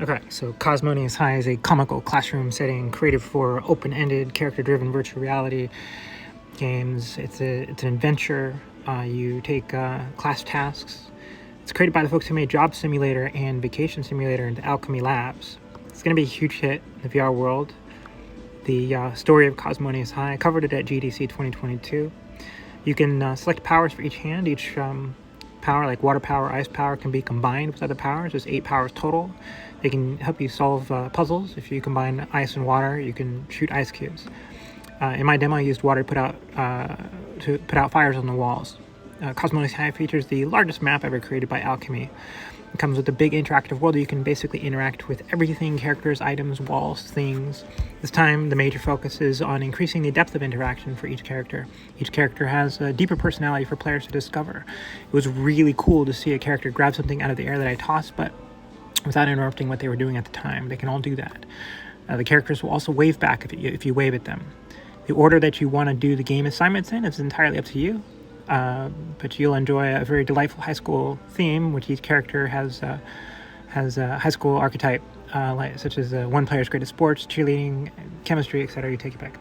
Okay, so Cosmonius High is a comical classroom setting created for open-ended, character-driven virtual reality games. It's an adventure. You take class tasks. It's created by the folks who made Job Simulator and Vacation Simulator and the Owlchemy Labs. It's going to be a huge hit in the VR world. The story of Cosmonius High, I covered it at GDC 2022. You can select powers for each hand. Each power, like water power, ice power, can be combined with other powers. There's 8 powers total. They can help you solve puzzles. If you combine ice and water, you can shoot ice cubes. In my demo, I used water to put out fires on the walls. Cosmonius High features the largest map ever created by Owlchemy. It comes with a big interactive world that you can basically interact with everything: characters, items, walls, things. This time, the major focus is on increasing the depth of interaction for each character. Each character has a deeper personality for players to discover. It was really cool to see a character grab something out of the air that I tossed, but without interrupting what they were doing at the time. They can all do that. The characters will also wave back if you wave at them. The order that you want to do the game assignments in is entirely up to you. But you'll enjoy a very delightful high school theme, which each character has a high school archetype, such as one player's great at sports, cheerleading, chemistry, etc. You take it back.